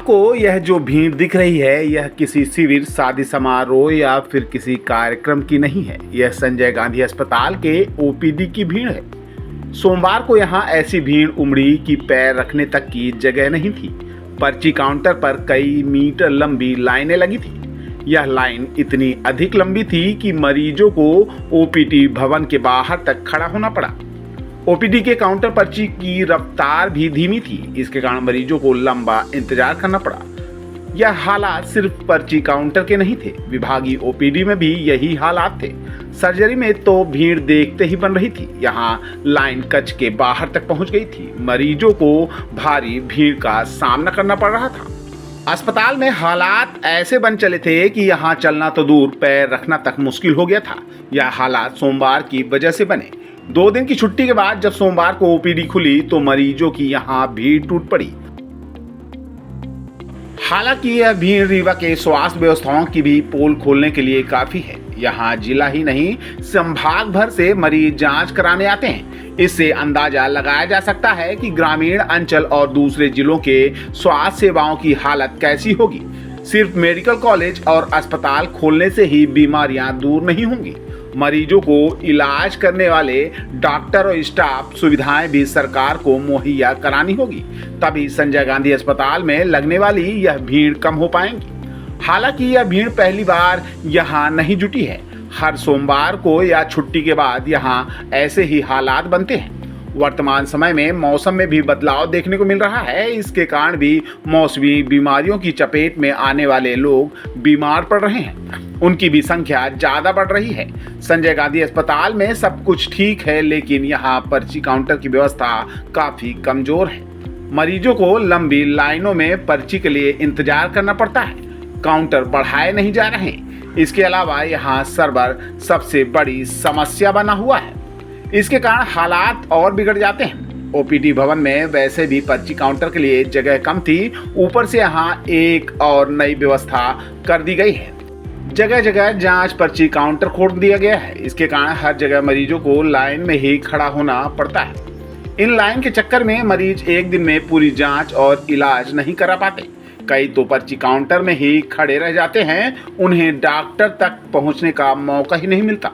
आपको यह जो भीड़ दिख रही है, यह किसी शिविर, शादी समारोह या फिर किसी कार्यक्रम की नहीं है। यह संजय गांधी अस्पताल के ओपीडी की भीड़ है। सोमवार को यहाँ ऐसी भीड़ उमड़ी कि पैर रखने तक की जगह नहीं थी। पर्ची काउंटर पर कई मीटर लंबी लाइनें लगी थी। यह लाइन इतनी अधिक लंबी थी कि मरीजों को ओपीडी भवन के बाहर तक खड़ा होना पड़ा। ओपीडी के काउंटर पर्ची की रफ्तार भी धीमी थी। इसके कारण मरीजों को लंबा इंतजार करना पड़ा। यह हालात सिर्फ पर्ची काउंटर के नहीं थे, विभागीय ओपीडी में भी यही हालात थे। सर्जरी में तो भीड़ देखते ही बन रही थी। यहाँ लाइन कक्ष के बाहर तक पहुंच गई थी। मरीजों को भारी भीड़ का सामना करना पड़ रहा था। अस्पताल में हालात ऐसे बन चले थे कि यहाँ चलना तो दूर, पैर रखना तक मुश्किल हो गया था। यह हालात सोमवार की वजह से बने। 2 दिन की छुट्टी के बाद जब सोमवार को ओपीडी खुली तो मरीजों की यहाँ भीड़ टूट पड़ी। हालांकि यह भीड़ रीवा के स्वास्थ्य व्यवस्थाओं की भी पोल खोलने के लिए काफी है। यहाँ जिला ही नहीं, संभाग भर से मरीज जांच कराने आते हैं। इससे अंदाजा लगाया जा सकता है कि ग्रामीण अंचल और दूसरे जिलों के स्वास्थ्य सेवाओं की हालत कैसी होगी। सिर्फ मेडिकल कॉलेज और अस्पताल खोलने से ही बीमारियां दूर नहीं होंगी। मरीजों को इलाज करने वाले डॉक्टर और स्टाफ सुविधाएं भी सरकार को मुहैया करानी होगी, तभी संजय गांधी अस्पताल में लगने वाली यह भीड़ कम हो पाएंगी। हालांकि यह भीड़ पहली बार यहाँ नहीं जुटी है। हर सोमवार को या छुट्टी के बाद यहाँ ऐसे ही हालात बनते हैं। वर्तमान समय में मौसम में भी बदलाव देखने को मिल रहा है। इसके कारण भी मौसमी बीमारियों की चपेट में आने वाले लोग बीमार पड़ रहे हैं। उनकी भी संख्या ज्यादा बढ़ रही है। संजय गांधी अस्पताल में सब कुछ ठीक है, लेकिन यहाँ पर्ची काउंटर की व्यवस्था काफी कमजोर है। मरीजों को लंबी लाइनों में पर्ची के लिए इंतजार करना पड़ता है। काउंटर बढ़ाए नहीं जा रहे। इसके अलावा यहाँ सर्वर सबसे बड़ी समस्या बना हुआ है। इसके कारण हालात और बिगड़ जाते हैं। ओपीडी भवन में वैसे भी पर्ची काउंटर के लिए जगह कम थी, ऊपर से यहाँ एक और नई व्यवस्था कर दी गई है। जगह जगह जांच पर्ची काउंटर खोल दिया गया है। इसके कारण हर जगह मरीजों को लाइन में ही खड़ा होना पड़ता है। इन लाइन के चक्कर में मरीज एक दिन में पूरी जांच और इलाज नहीं करा पाते। कई तो पर्ची काउंटर में ही खड़े रह जाते हैं। उन्हें डॉक्टर तक पहुंचने का मौका ही नहीं मिलता।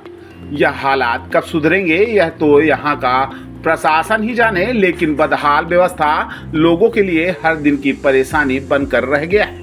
यह हालात कब सुधरेंगे यह तो यहाँ का प्रशासन ही जाने, लेकिन बदहाल व्यवस्था लोगों के लिए हर दिन की परेशानी बनकर रह गया है।